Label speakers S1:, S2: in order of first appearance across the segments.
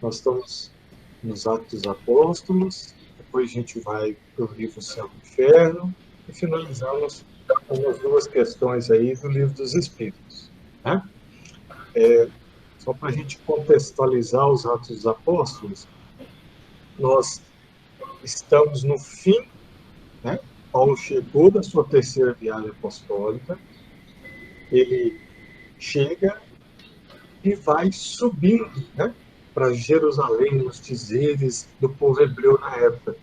S1: Nós estamos nos Atos dos Apóstolos, depois a gente vai para o livro Céu e Inferno, e finalizamos com as duas questões aí do livro dos Espíritos. Né? Só para a gente contextualizar os Atos dos Apóstolos, nós estamos no fim, né? Paulo chegou da sua terceira viagem apostólica, ele chega e vai subindo, né, para Jerusalém, nos dizeres do povo hebreu na época.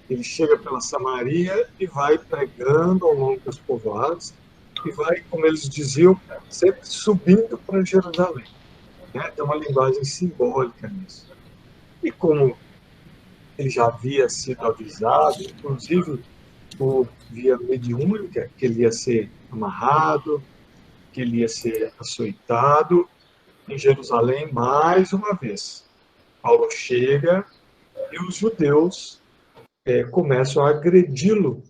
S1: Ele chega pela Samaria e vai pregando ao longo dos povoados e vai, como eles diziam, sempre subindo para Jerusalém. Né? Tem uma linguagem simbólica nisso. E como ele já havia sido avisado, inclusive por via mediúnica, que ele ia ser amarrado, que ele ia ser açoitado, em Jerusalém mais uma vez. Paulo chega e os judeus começam a agredi-lo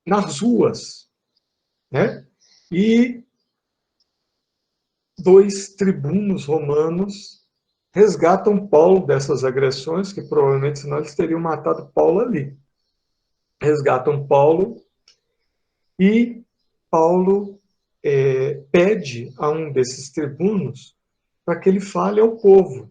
S1: nas ruas, né? E dois tribunos romanos resgatam Paulo dessas agressões, que provavelmente senão eles teriam matado Paulo ali. Resgatam Paulo e Paulo pede a um desses tribunos para que ele fale ao povo,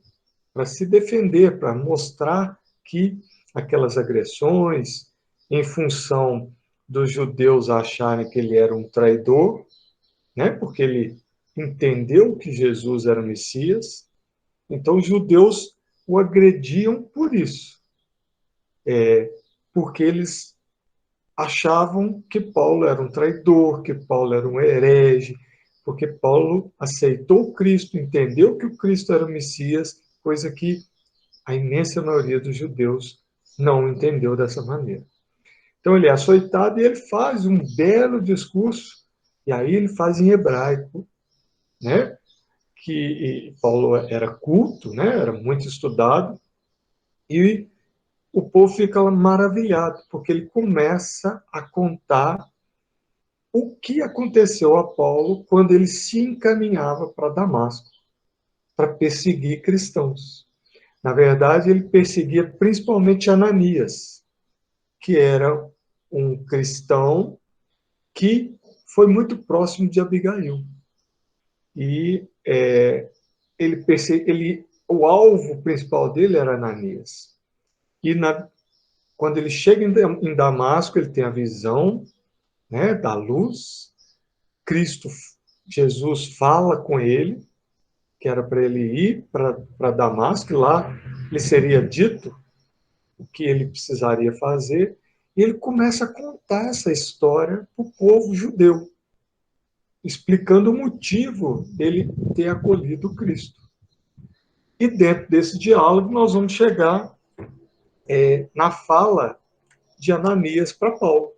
S1: para se defender, para mostrar que aquelas agressões, em função dos judeus acharem que ele era um traidor, né, porque ele entendeu que Jesus era o Messias, então os judeus o agrediam por isso, porque eles achavam que Paulo era um traidor, que Paulo era um herege, porque Paulo aceitou Cristo, entendeu que o Cristo era o Messias, coisa que a imensa maioria dos judeus não entendeu dessa maneira. Então ele é açoitado e ele faz um belo discurso, e aí ele faz em hebraico, né? Que Paulo era culto, né? Era muito estudado, e o povo fica maravilhado, porque ele começa a contar o que aconteceu a Paulo quando ele se encaminhava para Damasco, para perseguir cristãos. Na verdade, ele perseguia principalmente Ananias, que era um cristão que foi muito próximo de Abigail. E o alvo principal dele era Ananias. E quando ele chega em Damasco, ele tem a visão, né, da luz. Cristo, Jesus fala com ele, que era para ele ir para Damasco, e lá lhe seria dito o que ele precisaria fazer, e ele começa a contar essa história para o povo judeu, explicando o motivo dele ter acolhido Cristo. E dentro desse diálogo nós vamos chegar na fala de Ananias para Paulo.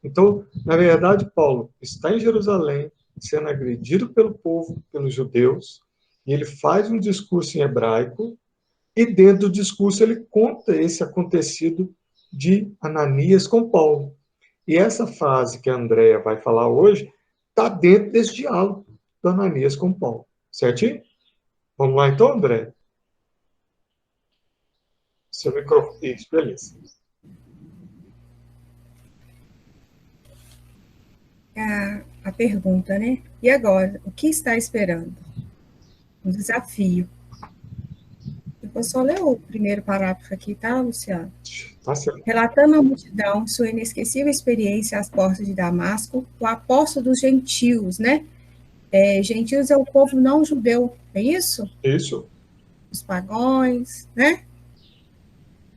S1: Então, na verdade, Paulo está em Jerusalém, sendo agredido pelo povo, pelos judeus, e ele faz um discurso em hebraico, e dentro do discurso ele conta esse acontecido de Ananias com Paulo. E essa frase que a Andrea vai falar hoje está dentro desse diálogo do Ananias com Paulo. Certinho? Vamos lá então, André? Seu microfone. Isso, beleza.
S2: A pergunta, né? E agora? O que está esperando? Um desafio. Eu vou só ler o primeiro parágrafo aqui, tá, Luciano?
S1: Tá certo.
S2: Relatando à multidão sua inesquecível experiência às portas de Damasco, o apóstolo dos gentios, né? Gentios é o povo não judeu, é isso?
S1: Isso.
S2: Os pagões, né?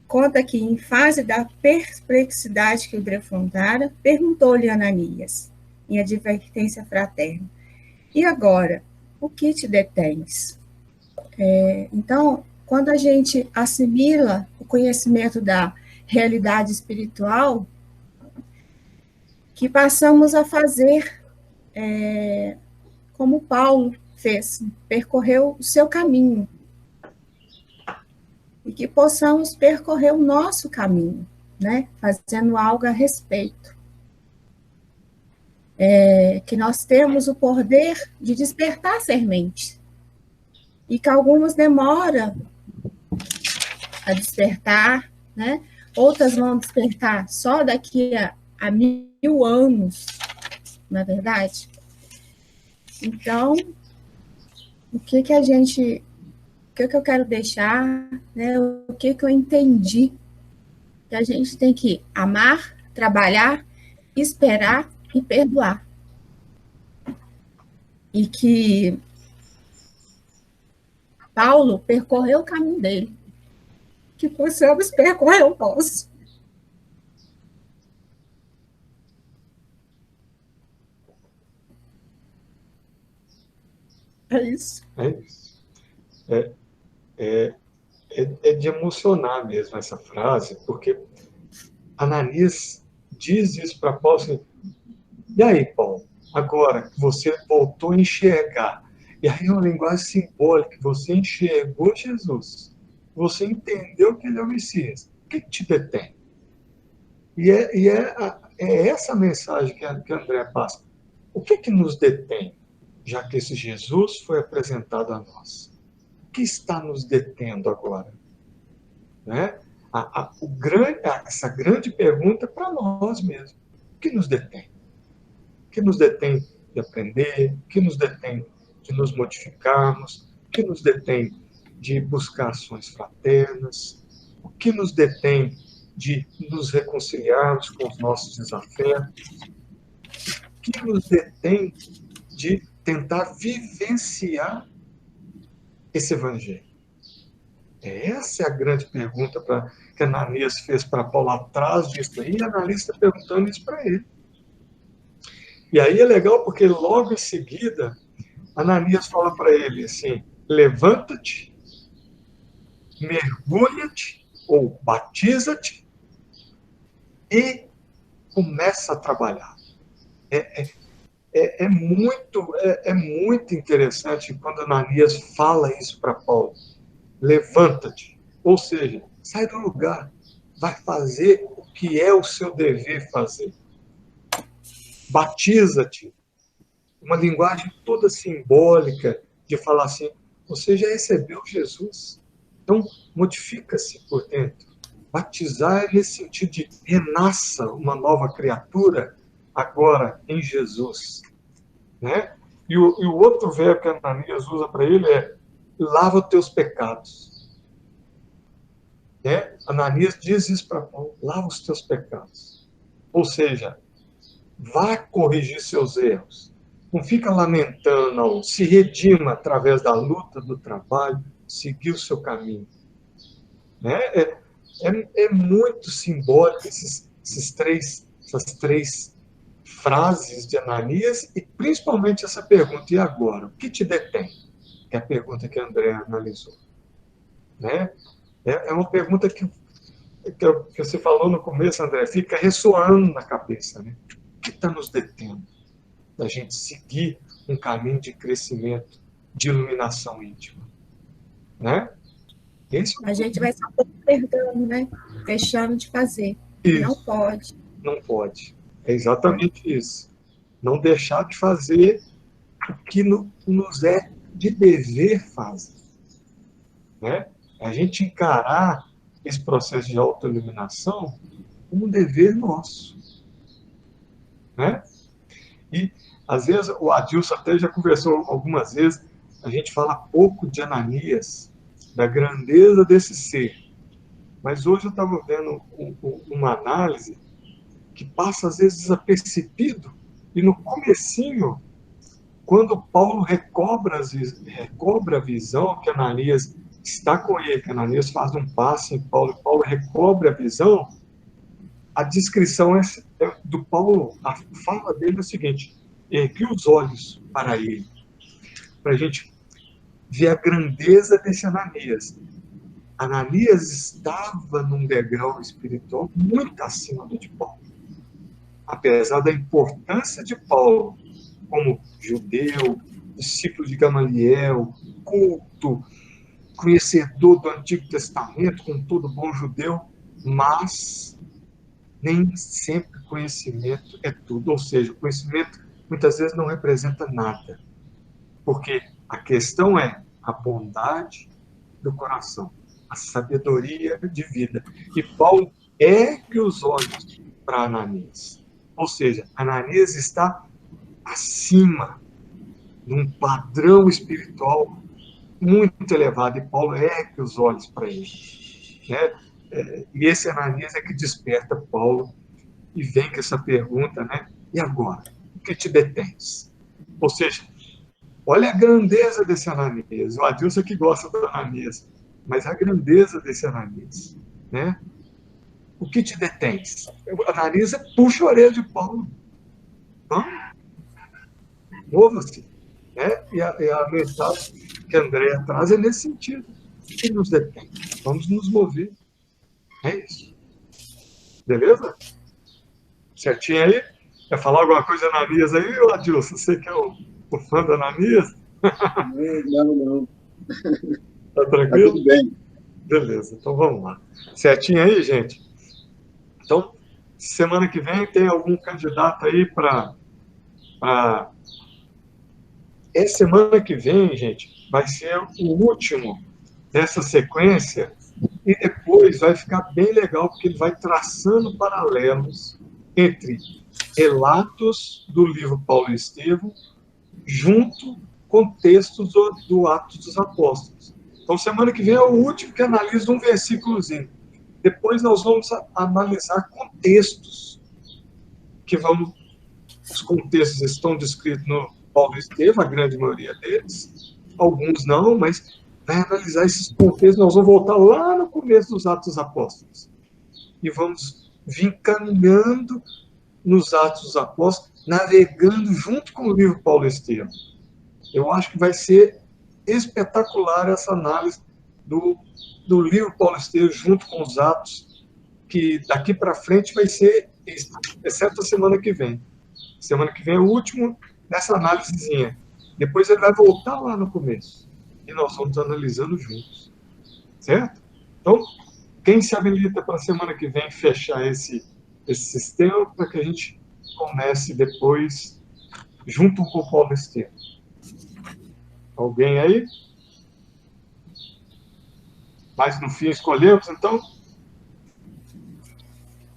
S2: Conta que, em fase da perplexidade que o defrontara, perguntou-lhe Ananias, em advertência fraterna: e agora, o que te detens? Então, quando a gente assimila o conhecimento da realidade espiritual, que passamos a fazer como Paulo fez, percorreu o seu caminho, e que possamos percorrer o nosso caminho, né? Fazendo algo a respeito. Que nós temos o poder de despertar sementes, e que algumas demoram a despertar, né? Outras vão despertar só daqui a 1000 anos, na é verdade. Então, o que eu quero deixar, né? O que eu entendi que a gente tem que amar, trabalhar, esperar e perdoar. E que Paulo percorreu o caminho dele, que possamos percorrer o nosso. É isso.
S1: É isso. É de emocionar mesmo essa frase, porque Ananias diz isso para Paulo assim, e aí, Paulo, agora que você voltou a enxergar, e aí é uma linguagem simbólica, você enxergou Jesus, você entendeu que ele é o Messias, o que te detém? É essa mensagem que André passa. O que nos detém, já que esse Jesus foi apresentado a nós? O que está nos detendo agora? Né? Essa grande pergunta para nós mesmos. O que nos detém? O que nos detém de aprender? O que nos detém de nos modificarmos? O que nos detém de buscar ações fraternas? O que nos detém de nos reconciliarmos com os nossos desafetos? O que nos detém de tentar vivenciar esse evangelho? Essa é a grande pergunta que Ananias fez para Paulo atrás disso aí, e Ananias está perguntando isso para ele. E aí é legal porque logo em seguida, Ananias fala para ele assim, levanta-te, mergulha-te, ou batiza-te, e começa a trabalhar. É muito interessante quando Ananias fala isso para Paulo. Levanta-te. Ou seja, sai do lugar. Vai fazer o que é o seu dever fazer. Batiza-te. Uma linguagem toda simbólica de falar assim, você já recebeu Jesus. Então, modifica-se por dentro. Batizar é nesse sentido de renasça uma nova criatura agora em Jesus. Né? E o outro verbo que Ananias usa para ele é lava os teus pecados. Né? Ananias diz isso para Paulo, lava os teus pecados. Ou seja, vá corrigir seus erros. Não fica lamentando, não. Se redima através da luta, do trabalho, seguir o seu caminho. Né? É muito simbólico essas três frases de Ananias e principalmente essa pergunta, e agora? O que te detém? Que é a pergunta que André analisou. Né? É uma pergunta que você falou no começo, André, fica ressoando na cabeça. Né? O que está nos detendo da gente seguir um caminho de crescimento, de iluminação íntima? Né? Esse
S2: A gente vai só perdendo, né? Deixando de fazer. E não
S1: isso,
S2: pode.
S1: não pode. É exatamente isso. Não deixar de fazer o que nos é de dever fazer. Né? A gente encarar esse processo de autoiluminação como um dever nosso. Né? E, às vezes, o Adilson até já conversou algumas vezes, a gente fala pouco de Ananias, da grandeza desse ser. Mas hoje eu estava vendo uma análise que passa, às vezes, desapercebido. E no comecinho, quando Paulo recobra a visão que Ananias está com ele, que Ananias faz um passo em Paulo, e Paulo recobra a visão, a descrição do Paulo, a fala dele é o seguinte, ergue os olhos para ele, para a gente ver a grandeza desse Ananias. Ananias estava num degrau espiritual muito acima do de Paulo. Apesar da importância de Paulo como judeu, discípulo de Gamaliel, culto, conhecedor do Antigo Testamento, como todo bom judeu, mas nem sempre conhecimento é tudo. Ou seja, o conhecimento muitas vezes não representa nada. Porque a questão é, a bondade do coração, a sabedoria de vida. E Paulo ergue os olhos para Ananias. Ou seja, Ananias está acima de um padrão espiritual muito elevado, e Paulo ergue os olhos para ele. Né? E esse Ananias é que desperta Paulo e vem com essa pergunta, né? E agora? O que te detens? Ou seja, olha a grandeza desse Ananias. O Adilson que gosta do Ananias, mas a grandeza desse Ananias, né? O que te detens? O Ananias puxa a orelha de Paulo. Mova-se. Né? E a mensagem que André traz é nesse sentido. O que nos detém? Vamos nos mover. É isso. Beleza? Certinho aí? Quer falar alguma coisa Ananias aí, Adilson? Você que é o fã da Ananias?
S3: Não.
S1: Tá
S3: Tá
S1: tranquilo?
S3: tudo bem.
S1: Beleza, então vamos lá. Certinho aí, gente? Então, semana que vem tem algum candidato aí para... Essa semana que vem, gente, vai ser o último dessa sequência, e depois vai ficar bem legal, porque ele vai traçando paralelos entre relatos do livro Paulo e Estevão, junto com textos do Atos dos Apóstolos. Então, semana que vem é o último que analisa um versículozinho. Depois nós vamos analisar contextos, que vamos... Os contextos estão descritos no Paulo e Estevão, a grande maioria deles. Alguns não, mas vai analisar esses contextos. Nós vamos voltar lá no começo dos Atos dos Apóstolos. E vamos vir caminhando nos Atos dos Apóstolos, navegando junto com o livro Paulo e Estevão. Eu acho que vai ser espetacular essa análise do livro Paulo e Estevão junto com os Atos, que daqui para frente vai ser, exceto a semana que vem. Semana que vem é o último dessa análisezinha. Depois ele vai voltar lá no começo. E nós vamos analisando juntos. Certo? Então, quem se habilita para a semana que vem fechar esse sistema para que a gente comece depois junto com o Paulo Estevão? Alguém aí? Mas no fim escolhemos, então?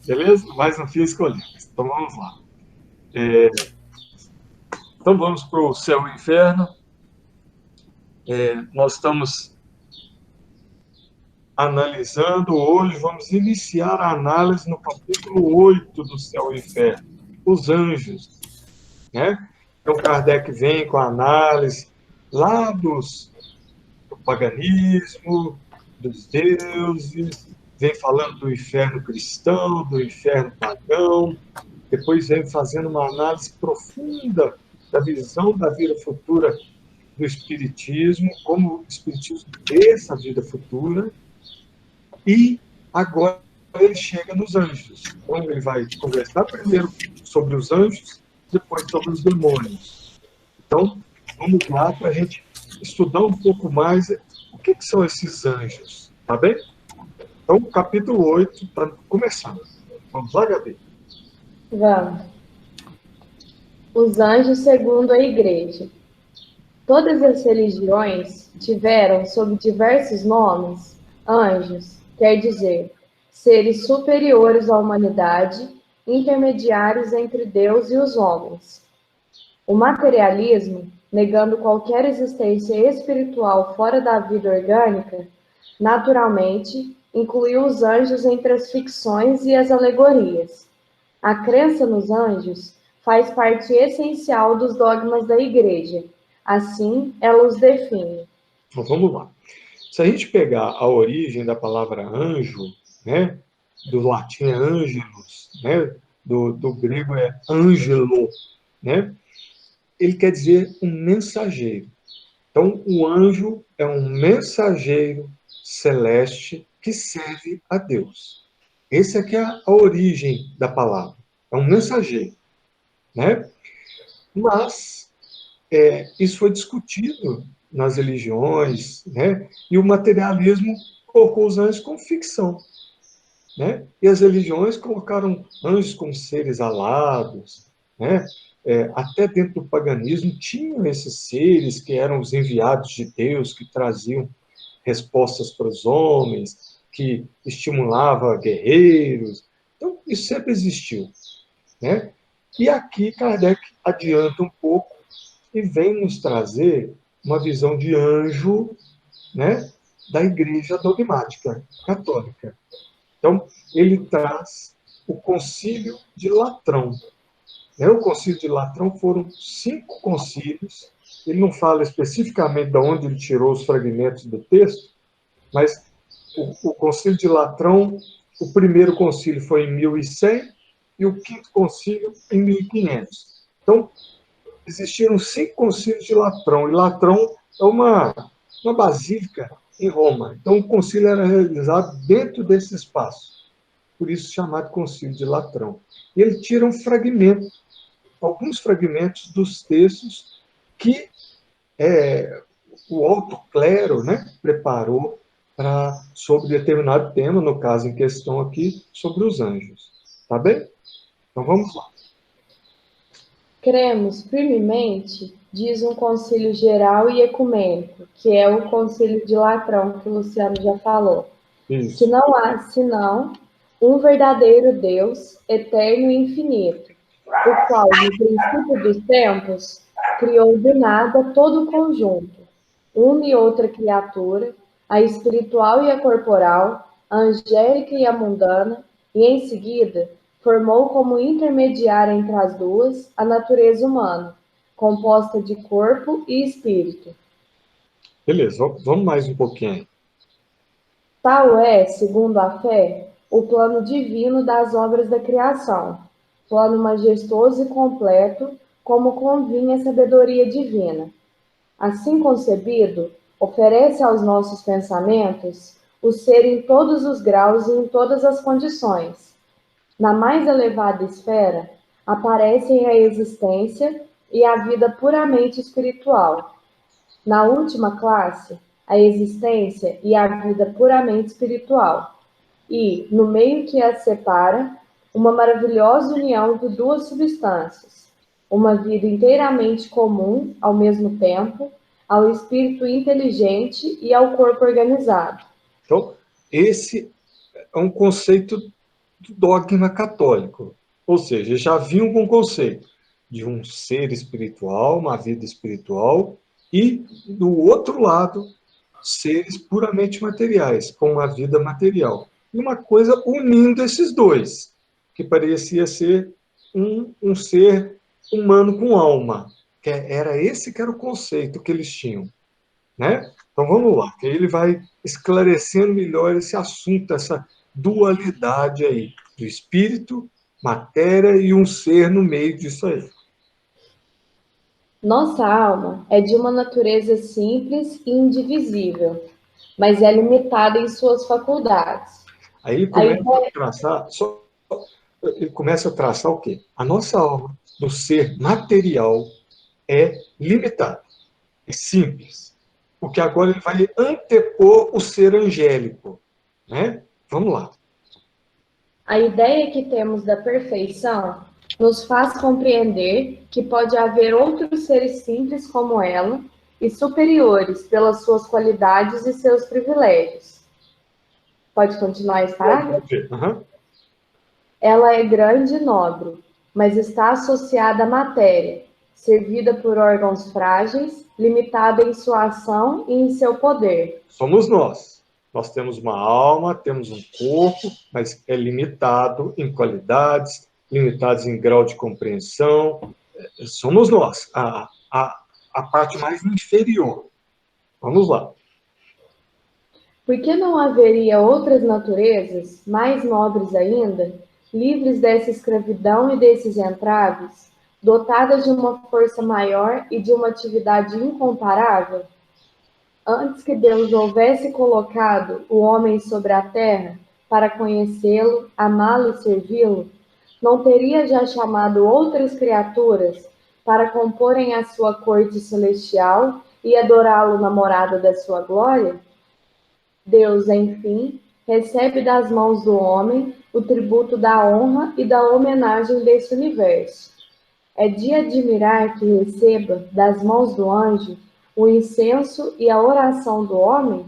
S1: Beleza? Mas no fim escolhemos. Então vamos lá. Então vamos para o céu e o inferno. Nós estamos analisando hoje, vamos iniciar a análise no capítulo 8 do céu e o inferno, os anjos. Né? Então Kardec vem com a análise lá do paganismo, dos deuses, vem falando do inferno cristão, do inferno pagão, depois vem fazendo uma análise profunda da visão da vida futura do Espiritismo, como o Espiritismo vê essa vida futura, e agora ele chega nos anjos. Então ele vai conversar primeiro sobre os anjos, depois sobre os demônios. Então, vamos lá para a gente estudar um pouco mais o que são esses anjos, tá bem? Então, capítulo 8, para começar. Vamos lá, Gabi?
S4: Vamos. Os anjos segundo a Igreja. Todas as religiões tiveram, sob diversos nomes, anjos, quer dizer, seres superiores à humanidade, intermediários entre Deus e os homens. O materialismo, negando qualquer existência espiritual fora da vida orgânica, naturalmente incluiu os anjos entre as ficções e as alegorias. A crença nos anjos faz parte essencial dos dogmas da Igreja. Assim, ela os define.
S1: Então, vamos lá. Se a gente pegar a origem da palavra anjo, né, do latim é angelus, né, do grego é angelo, né, ele quer dizer um mensageiro. Então, o anjo é um mensageiro celeste que serve a Deus. Essa aqui é a origem da palavra. É um mensageiro, né? Mas isso foi discutido nas religiões, né? E o materialismo colocou os anjos como ficção, né? E as religiões colocaram anjos como seres alados, né? até dentro do paganismo, tinham esses seres que eram os enviados de Deus, que traziam respostas para os homens, que estimulava guerreiros. Então, isso sempre existiu, né? E aqui Kardec adianta um pouco e vem nos trazer uma visão de anjo, né, da Igreja dogmática católica. Então, ele traz o Concílio de Latrão. O Concílio de Latrão foram 5 concílios. Ele não fala especificamente de onde ele tirou os fragmentos do texto, mas o Concílio de Latrão, o primeiro concílio foi em 1100 e o quinto concílio em 1500. Então, existiram 5 concílios de Latrão, e Latrão é uma basílica em Roma. Então, o concílio era realizado dentro desse espaço, por isso chamado Concílio de Latrão. E ele tira um fragmento, alguns fragmentos dos textos que o alto clero, né, preparou sobre determinado tema, no caso em questão aqui, sobre os anjos. Tá bem? Então vamos lá.
S4: Cremos firmemente, diz um concílio geral e ecumênico, que é o concílio de Latrão, que o Luciano já falou,
S1: Isso.
S4: que não há senão um verdadeiro Deus, eterno e infinito, o qual, no princípio dos tempos, criou do nada todo o conjunto, uma e outra criatura, a espiritual e a corporal, a angélica e a mundana, e em seguida formou como intermediária entre as duas a natureza humana, composta de corpo e espírito.
S1: Beleza, vamos mais um pouquinho.
S4: Tal é, segundo a fé, o plano divino das obras da criação, plano majestoso e completo, como convinha a sabedoria divina. Assim concebido, oferece aos nossos pensamentos o ser em todos os graus e em todas as condições. Na mais elevada esfera, aparecem a existência e a vida puramente espiritual. Na última classe, a existência e a vida puramente espiritual. E, no meio que as separa, uma maravilhosa união de duas substâncias. Uma vida inteiramente comum, ao mesmo tempo, ao espírito inteligente e ao corpo organizado.
S1: Então, esse é um conceito do dogma católico. Ou seja, já vinham com o conceito de um ser espiritual, uma vida espiritual, e, do outro lado, seres puramente materiais, com uma vida material. E uma coisa unindo esses dois, que parecia ser um ser humano com alma. Era esse que era o conceito que eles tinham. Né? Então vamos lá, que aí ele vai esclarecendo melhor esse assunto, essa dualidade aí, do espírito, matéria e um ser no meio disso aí.
S4: Nossa alma é de uma natureza simples e indivisível, mas é limitada em suas faculdades.
S1: Aí ele começa a traçar, ele começa a traçar o quê? A nossa alma, do ser material, é limitada, é simples. Porque agora ele vai antepor o ser angélico. Né? Vamos lá.
S4: A ideia que temos da perfeição nos faz compreender que pode haver outros seres simples como ela e superiores pelas suas qualidades e seus privilégios. Pode continuar esse parágrafo?
S1: Uhum.
S4: Ela é grande e nobre, mas está associada à matéria, servida por órgãos frágeis, limitada em sua ação e em seu poder.
S1: Somos nós. Nós temos uma alma, temos um corpo, mas é limitado em qualidades, limitados em grau de compreensão. Somos nós, a parte mais inferior. Vamos lá.
S4: Por que não haveria outras naturezas, mais nobres ainda, livres dessa escravidão e desses entraves, dotadas de uma força maior e de uma atividade incomparável? Antes que Deus houvesse colocado o homem sobre a terra para conhecê-lo, amá-lo e servi-lo, não teria já chamado outras criaturas para comporem a sua corte celestial e adorá-lo na morada da sua glória? Deus, enfim, recebe das mãos do homem o tributo da honra e da homenagem desse universo. É de admirar que receba das mãos do anjo o incenso e a oração do homem?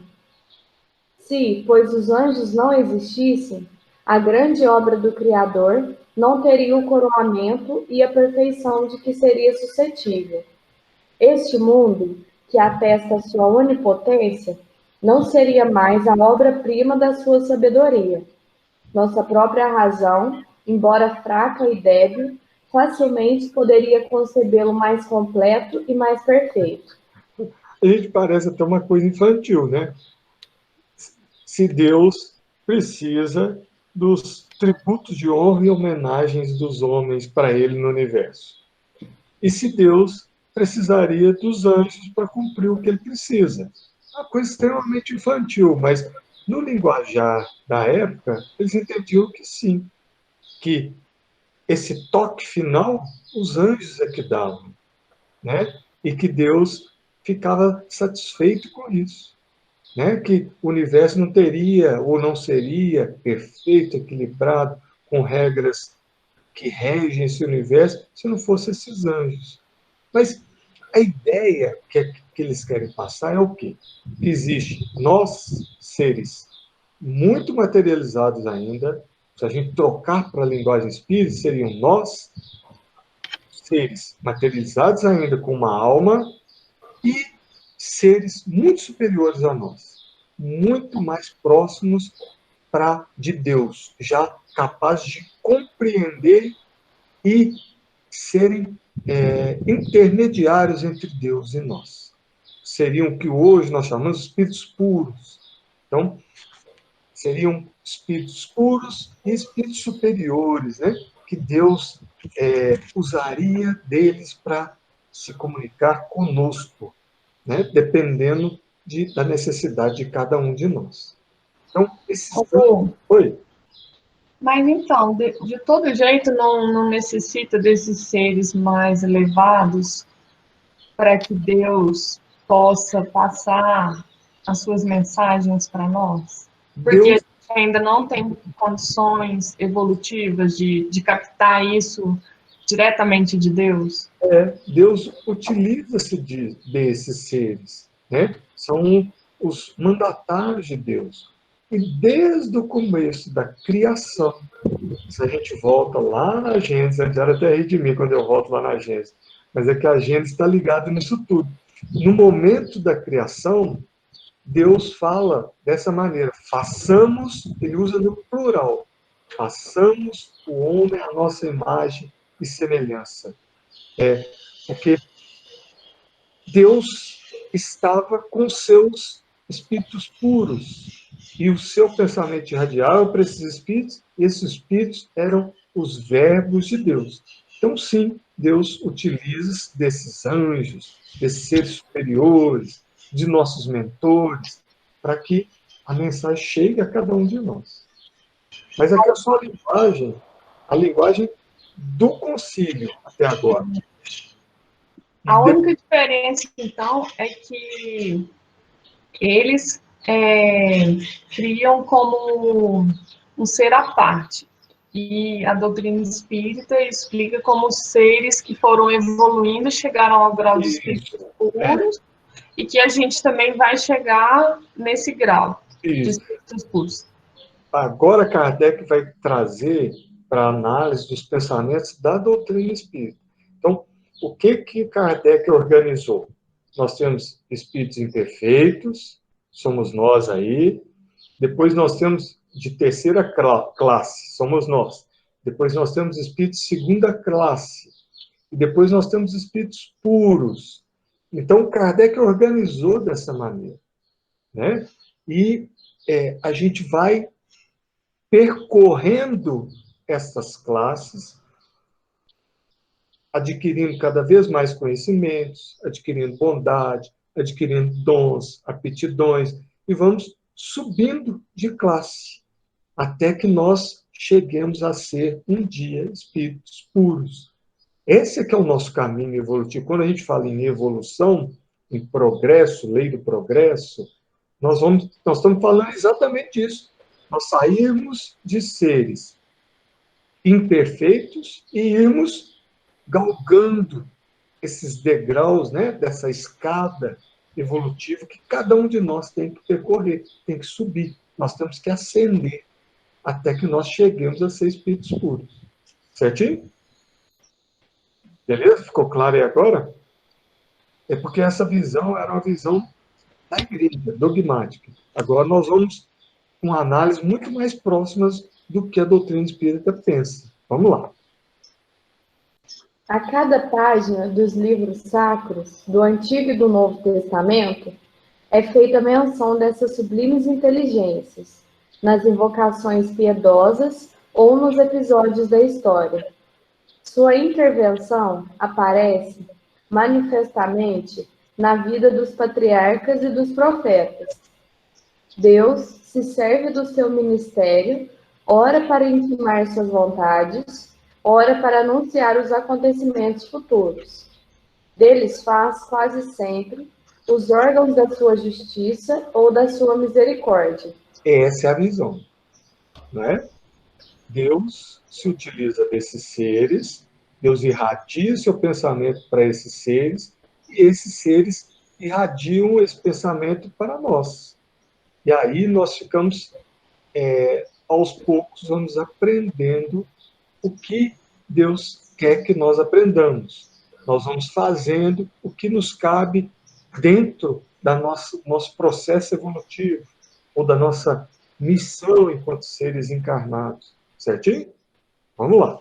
S4: Se, pois os anjos não existissem, a grande obra do Criador não teria o coroamento e a perfeição de que seria suscetível. Este mundo, que atesta sua onipotência, não seria mais a obra-prima da sua sabedoria. Nossa própria razão, embora fraca e débil, facilmente poderia concebê-lo mais completo e mais perfeito.
S1: A gente parece até uma coisa infantil, né? Se Deus precisa dos tributos de honra e homenagens dos homens para ele no universo. E se Deus precisaria dos anjos para cumprir o que ele precisa. Uma coisa extremamente infantil, mas no linguajar da época, eles entendiam que sim, que esse toque final, os anjos é que davam, né? E que Deus ficava satisfeito com isso, né? Que o universo não teria ou não seria perfeito, equilibrado, com regras que regem esse universo, se não fossem esses anjos. Mas a ideia que eles querem passar é o quê? Que existe nós, seres muito materializados ainda, se a gente trocar para a linguagem espírita, seriam nós, seres materializados ainda com uma alma, e seres muito superiores a nós, muito mais próximos de Deus, já capazes de compreender e serem intermediários entre Deus e nós. Seriam o que hoje nós chamamos de espíritos puros. Então, seriam espíritos puros e espíritos superiores, né? Que Deus usaria deles para se comunicar conosco, né? Dependendo da necessidade de cada um de nós. Então, Oi.
S5: Mas então, de todo jeito, não necessita desses seres mais elevados para que Deus possa passar as suas mensagens para nós? Porque Deus... a gente ainda não tem condições evolutivas de captar isso diretamente de Deus.
S1: Deus utiliza-se desses seres, né? São os mandatários de Deus. E desde o começo da criação, se a gente volta lá na Gênesis, a gente até ri de mim quando eu volto lá na Gênesis, mas é que a Gênesis está ligada nisso tudo. No momento da criação, Deus fala dessa maneira, façamos, ele usa no plural, façamos o homem à nossa imagem e semelhança. Porque Deus estava com seus espíritos puros, e o seu pensamento irradiava para esses espíritos, e esses espíritos eram os verbos de Deus. Então, sim, Deus utiliza desses anjos, desses seres superiores, de nossos mentores, para que a mensagem chegue a cada um de nós. Mas aqui é só a linguagem do concílio até agora.
S5: A única diferença, então, é que eles criam como um ser à parte. E a doutrina espírita explica como seres que foram evoluindo, chegaram ao grau de espíritos puros, e que a gente também vai chegar nesse grau de espíritos puros.
S1: Agora, Kardec vai trazer para a análise dos pensamentos da doutrina espírita. Então, o que Kardec organizou? Nós temos espíritos imperfeitos, somos nós aí. Depois nós temos de terceira classe, somos nós. Depois nós temos espíritos de segunda classe. E depois nós temos espíritos puros. Então, Kardec organizou dessa maneira, né? E a gente vai percorrendo essas classes, adquirindo cada vez mais conhecimentos, adquirindo bondade, adquirindo dons, aptidões, e vamos subindo de classe, até que nós cheguemos a ser, um dia, espíritos puros. Esse é que é o nosso caminho evolutivo. Quando a gente fala em evolução, em progresso, lei do progresso, nós estamos falando exatamente disso. Nós saímos de seres imperfeitos e irmos galgando esses degraus, né, dessa escada evolutiva que cada um de nós tem que percorrer, tem que subir. Nós temos que ascender até que nós cheguemos a ser espíritos puros. Certinho? Beleza? Ficou claro aí agora? É porque essa visão era uma visão da igreja, dogmática. Agora nós vamos com análises muito mais próximas do que a doutrina espírita pensa. Vamos lá.
S4: A cada página dos livros sacros, do Antigo e do Novo Testamento, é feita menção dessas sublimes inteligências, nas invocações piedosas ou nos episódios da história. Sua intervenção aparece manifestamente na vida dos patriarcas e dos profetas. Deus se serve do seu ministério, ora para intimar suas vontades, ora para anunciar os acontecimentos futuros. Deles faz, quase sempre, os órgãos da sua justiça ou da sua misericórdia.
S1: Essa é a visão, não é? Deus se utiliza desses seres, Deus irradia seu pensamento para esses seres, e esses seres irradiam esse pensamento para nós. E aí nós ficamos, aos poucos, vamos aprendendo o que Deus quer que nós aprendamos. Nós vamos fazendo o que nos cabe dentro da nosso processo evolutivo, ou da nossa missão enquanto seres encarnados. Certinho? Vamos lá.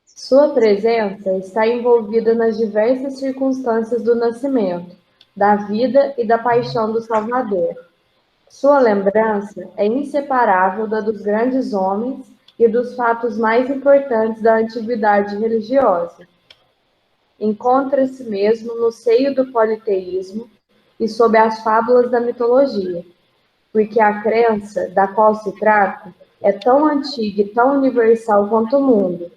S4: Sua presença está envolvida nas diversas circunstâncias do nascimento, da vida e da paixão do Salvador. Sua lembrança é inseparável da dos grandes homens e dos fatos mais importantes da antiguidade religiosa. Encontra-se mesmo no seio do politeísmo e sob as fábulas da mitologia, porque a crença da qual se trata é tão antiga e tão universal quanto o mundo.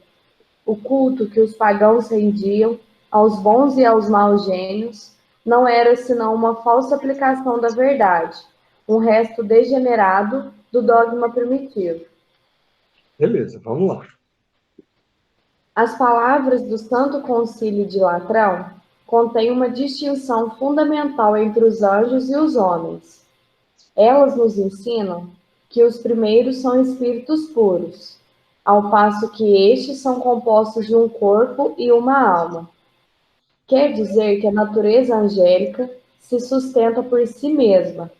S4: O culto que os pagãos rendiam aos bons e aos maus gênios não era senão uma falsa aplicação da verdade, um resto degenerado do dogma primitivo.
S1: Beleza, vamos lá.
S4: As palavras do Santo Concílio de Latrão contêm uma distinção fundamental entre os anjos e os homens. Elas nos ensinam que os primeiros são espíritos puros, ao passo que estes são compostos de um corpo e uma alma. Quer dizer que a natureza angélica se sustenta por si mesma,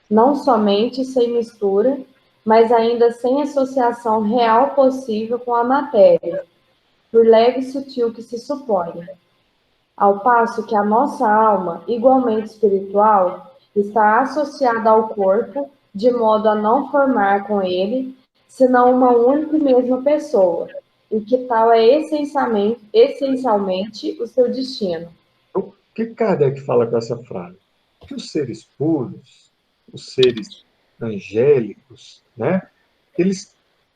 S4: não somente sem mistura, mas ainda sem associação real possível com a matéria, por leve e sutil que se supõe. Ao passo que a nossa alma, igualmente espiritual, está associada ao corpo, de modo a não formar com ele, senão uma única e mesma pessoa, e que tal é essencialmente o seu destino.
S1: Então, o que Kardec fala com essa frase? Que os seres puros, os seres angélicos, né, eles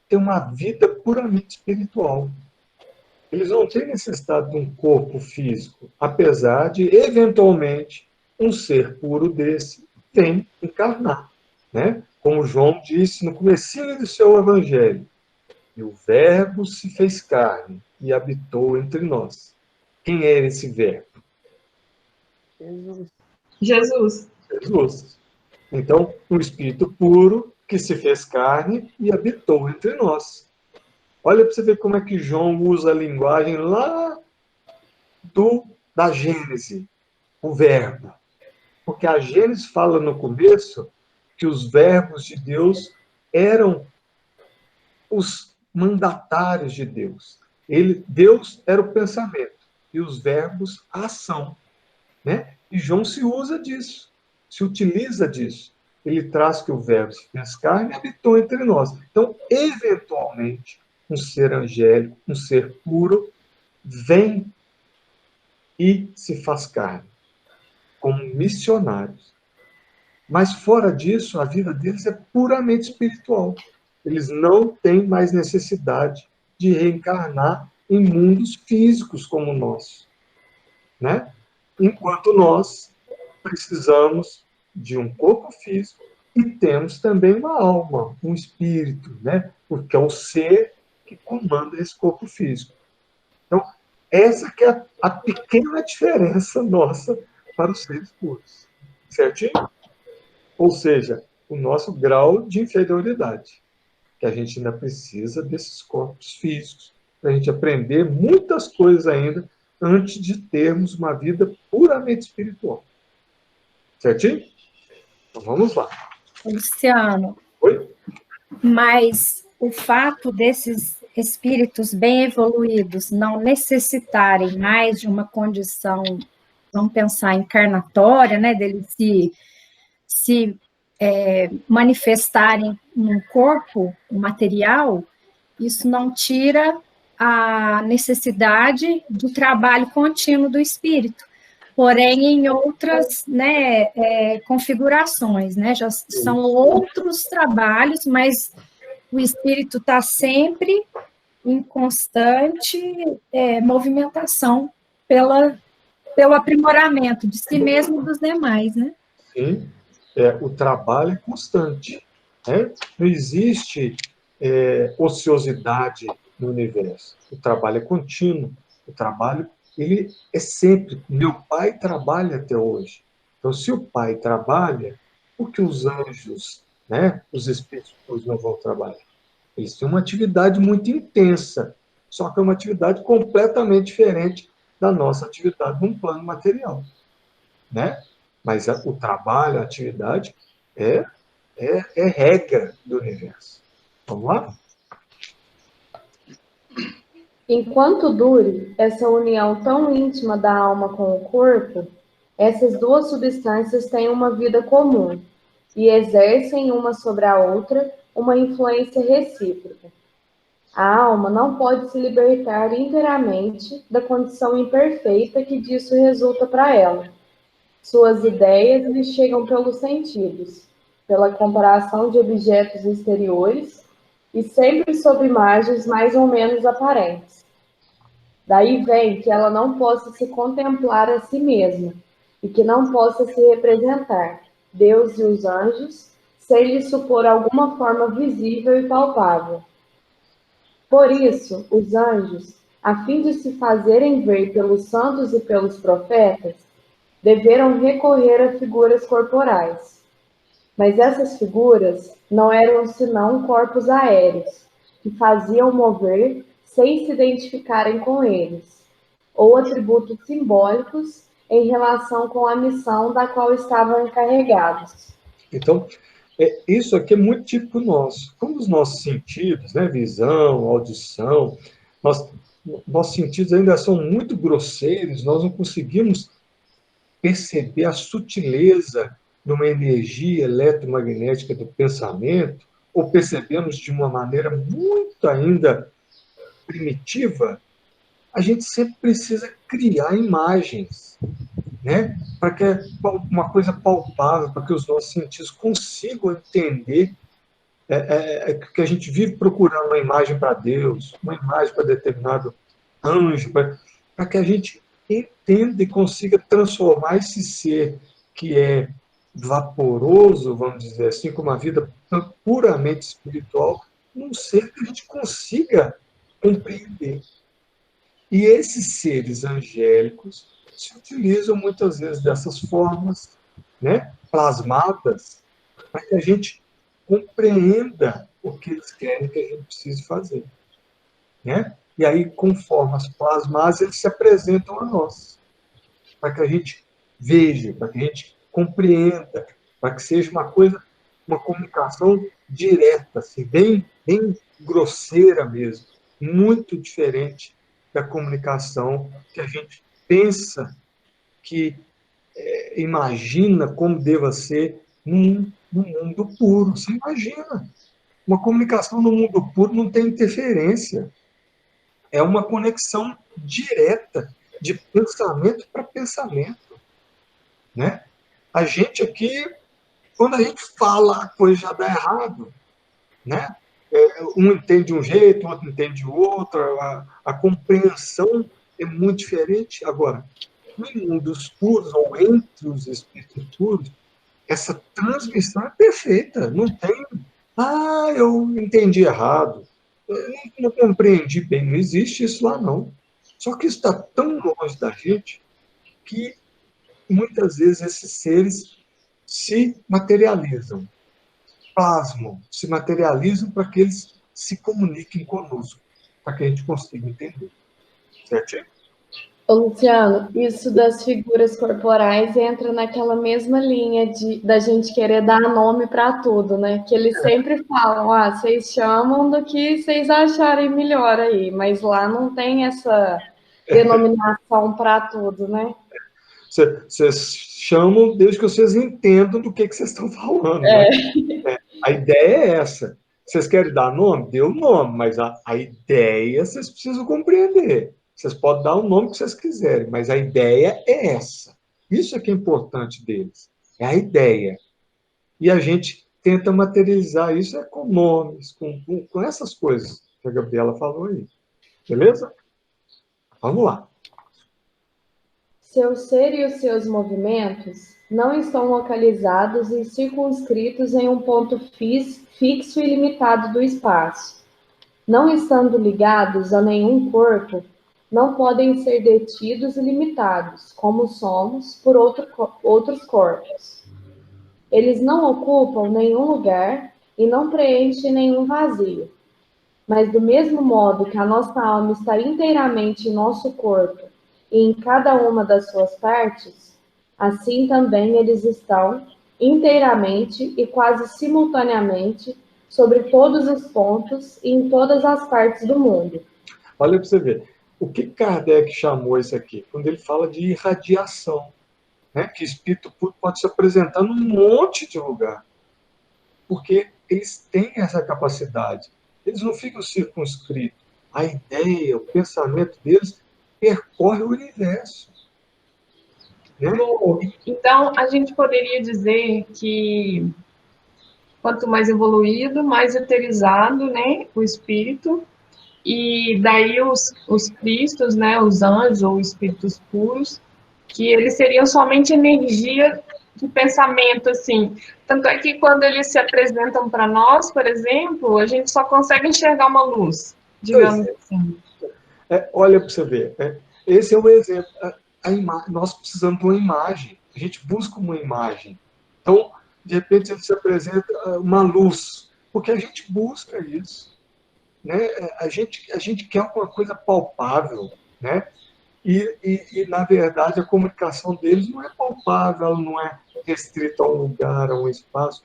S1: têm uma vida puramente espiritual. Eles não têm necessidade de um corpo físico, apesar de, eventualmente, um ser puro desse vem encarnar, né? Como João disse no comecinho do seu evangelho, e o verbo se fez carne e habitou entre nós. Quem é esse verbo?
S5: Jesus.
S1: Jesus. Então, um espírito puro que se fez carne e habitou entre nós. Olha para você ver como é que João usa a linguagem lá da Gênese, o verbo. Porque a Gênese fala no começo que os verbos de Deus eram os mandatários de Deus. Deus era o pensamento e os verbos a ação, né? E João se usa disso, se utiliza disso. Ele traz que o verbo se fez carne e habitou entre nós. Então, eventualmente, um ser angélico, um ser puro, vem e se faz carne, como missionários. Mas fora disso, a vida deles é puramente espiritual. Eles não têm mais necessidade de reencarnar em mundos físicos como o nosso, né? Enquanto nós precisamos de um corpo físico e temos também uma alma, um espírito, né? Porque é o ser que comanda esse corpo físico. Então, essa que é a pequena diferença nossa para os seres puros. Certinho? Ou seja, o nosso grau de inferioridade. Que a gente ainda precisa desses corpos físicos para a gente aprender muitas coisas ainda antes de termos uma vida puramente espiritual. Certinho? Então vamos lá.
S6: Luciano,
S1: Oi?
S6: mas o fato desses espíritos bem evoluídos não necessitarem mais de uma condição, vamos pensar, encarnatória, né, deles se manifestarem num corpo material, isso não tira a necessidade do trabalho contínuo do espírito. Porém, em outras, né, configurações, né, já são outros trabalhos, mas o espírito está sempre em constante movimentação pelo aprimoramento de si mesmo e dos demais, né?
S1: Sim, o trabalho é constante. Né? Não existe ociosidade no universo. O trabalho é contínuo. O trabalho ele é sempre. Meu pai trabalha até hoje. Então, se o pai trabalha, por que os anjos, né, os espíritos não vão trabalhar? Eles têm uma atividade muito intensa, só que é uma atividade completamente diferente da nossa atividade num plano material. Né? Mas o trabalho, a atividade, é regra do universo. Vamos lá?
S4: Enquanto dure essa união tão íntima da alma com o corpo, essas duas substâncias têm uma vida comum e exercem uma sobre a outra uma influência recíproca. A alma não pode se libertar inteiramente da condição imperfeita que disso resulta para ela. Suas ideias lhe chegam pelos sentidos, pela comparação de objetos exteriores e sempre sob imagens mais ou menos aparentes. Daí vem que ela não possa se contemplar a si mesma e que não possa se representar, Deus e os anjos, sem lhe supor alguma forma visível e palpável. Por isso, os anjos, a fim de se fazerem ver pelos santos e pelos profetas, deveram recorrer a figuras corporais. Mas essas figuras não eram senão corpos aéreos, que faziam mover sem se identificarem com eles, ou atributos simbólicos em relação com a missão da qual estavam encarregados.
S1: Então, isso aqui é muito típico nosso. Como os nossos sentidos, né, visão, audição, nossos sentidos ainda são muito grosseiros, nós não conseguimos perceber a sutileza de uma energia eletromagnética do pensamento, ou percebemos de uma maneira muito ainda primitiva, a gente sempre precisa criar imagens, né? Para que uma coisa palpável, para que os nossos sentidos consigam entender que a gente vive procurando uma imagem para Deus, uma imagem para determinado anjo, para que a gente entenda e consiga transformar esse ser que é vaporoso, vamos dizer assim, com uma vida puramente espiritual, num ser que a gente consiga compreender. E esses seres angélicos se utilizam muitas vezes dessas formas, né, plasmadas, para que a gente compreenda o que eles querem que a gente precise fazer. Né? E aí, com formas plasmadas, eles se apresentam a nós, para que a gente veja, para que a gente compreenda, para que seja uma comunicação direta, assim, bem grosseira mesmo, muito diferente da comunicação que a gente pensa, que imagina como deva ser no mundo puro. Você imagina. Uma comunicação no mundo puro não tem interferência. É uma conexão direta de pensamento para pensamento. Né? A gente aqui, quando a gente fala, a coisa já dá errado. Né? Um entende de um jeito, o outro entende de outro, a compreensão é muito diferente. Agora, no mundos puros, ou entre os espíritos puros, essa transmissão é perfeita. Não tem, eu entendi errado, eu não compreendi bem, não existe isso lá, não. Só que isso está tão longe da gente que muitas vezes esses seres se materializam, plasmam, se materializam para que eles se comuniquem conosco, para que a gente consiga entender. Certo?
S4: Ô, Luciano, isso das figuras corporais entra naquela mesma linha da gente querer dar nome para tudo, né? Que eles sempre falam, vocês chamam do que vocês acharem melhor aí, mas lá não tem essa denominação para tudo, né?
S1: Vocês chamam desde que vocês entendam do que vocês estão falando. Né? A ideia é essa. Vocês querem dar nome? Dê o nome, mas a ideia vocês precisam compreender. Vocês podem dar o nome que vocês quiserem, mas a ideia é essa. Isso é que é importante deles. É a ideia. E a gente tenta materializar isso com nomes, com essas coisas que a Gabriela falou aí. Beleza? Vamos lá.
S4: Seu ser e os seus movimentos não estão localizados e circunscritos em um ponto fixo e limitado do espaço. Não estando ligados a nenhum corpo, não podem ser detidos e limitados, como somos, por outros corpos. Eles não ocupam nenhum lugar e não preenchem nenhum vazio. Mas do mesmo modo que a nossa alma está inteiramente em nosso corpo e em cada uma das suas partes, assim também eles estão inteiramente e quase simultaneamente sobre todos os pontos e em todas as partes do mundo.
S1: Olha para você ver. O que Kardec chamou isso aqui? Quando ele fala de irradiação. Né? Que espírito puro pode se apresentar num monte de lugar. Porque eles têm essa capacidade. Eles não ficam circunscritos. A ideia, o pensamento deles percorre o universo. Né?
S5: Então, a gente poderia dizer que quanto mais evoluído, mais eterizado, né, o espírito, e daí os cristos, né, os anjos ou espíritos puros, que eles seriam somente energia de pensamento, assim. Tanto é que quando eles se apresentam para nós, por exemplo, a gente só consegue enxergar uma luz, digamos assim.
S1: Olha para você ver. Esse é o exemplo. Nós precisamos de uma imagem. A gente busca uma imagem. Então, de repente, ele se apresenta uma luz. Porque a gente busca isso. Né? A gente quer alguma coisa palpável. Né? E, na verdade, a comunicação deles não é palpável, ela não é restrita a um lugar, a um espaço.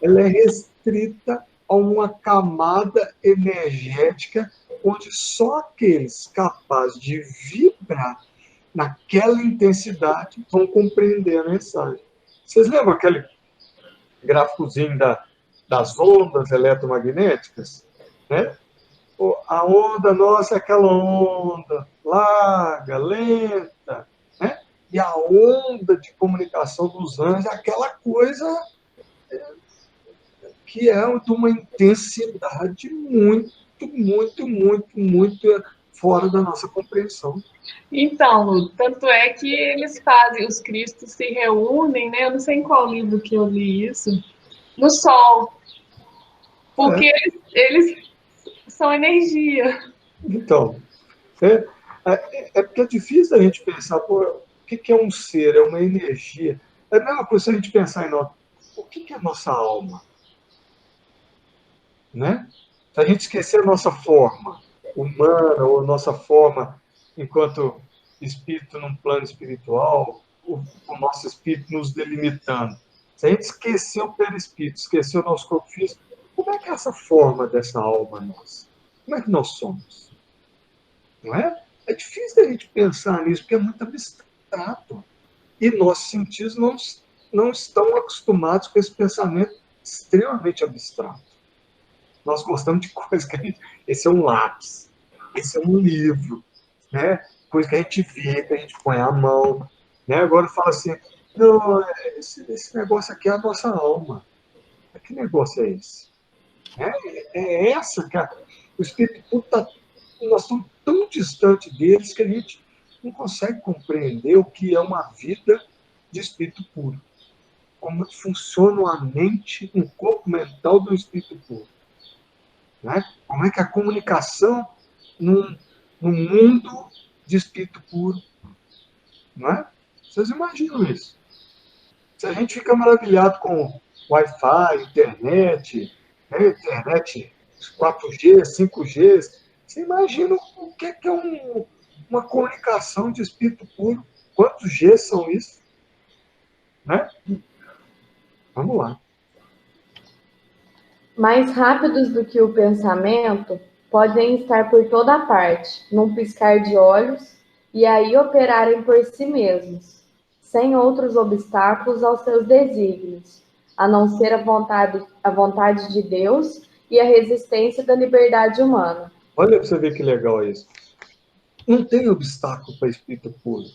S1: Ela é restrita a uma camada energética onde só aqueles capazes de vibrar naquela intensidade vão compreender a mensagem. Vocês lembram aquele gráficozinho das ondas eletromagnéticas? Né? A onda nossa é aquela onda larga, lenta, né? E a onda de comunicação dos anjos é aquela coisa que é de uma intensidade muito fora da nossa compreensão.
S5: Então, Lu, tanto é que eles fazem, os cristos se reúnem, né? Eu não sei em qual livro que eu li isso, no Sol. Porque eles são energia.
S1: Então, porque é difícil a gente pensar, o que é um ser? É uma energia. É a mesma coisa se a gente pensar em nós. O que é a nossa alma? Né? Se a gente esquecer a nossa forma humana ou a nossa forma enquanto espírito num plano espiritual, o nosso espírito nos delimitando. Se a gente esquecer o perispírito, esquecer o nosso corpo físico, como é que é essa forma dessa alma nossa? Como é que nós somos? Não é? É difícil a gente pensar nisso, porque é muito abstrato. E nossos sentidos não estão acostumados com esse pensamento extremamente abstrato. Nós gostamos de coisas que esse é um lápis, esse é um livro, né? Coisa que a gente vê, que a gente põe a mão. Né? Agora fala assim, não, esse negócio aqui é a nossa alma. Que negócio é esse? É essa, cara. O Espírito Puro nós estamos tão distantes deles que a gente não consegue compreender o que é uma vida de Espírito Puro. Como funciona a mente, um corpo mental do Espírito Puro. Né? Como é que a comunicação no mundo de espírito puro. Não é? Vocês imaginam isso? Se a gente fica maravilhado com Wi-Fi, internet, né? Internet 4G, 5G, você imagina o que é uma comunicação de espírito puro? Quantos G são isso? Né? Vamos lá.
S4: Mais rápidos do que o pensamento, podem estar por toda parte, num piscar de olhos, e aí operarem por si mesmos, sem outros obstáculos aos seus desígnios, a não ser a vontade de Deus e a resistência da liberdade humana.
S1: Olha para você ver que legal isso. Não tem obstáculo para espírito puro.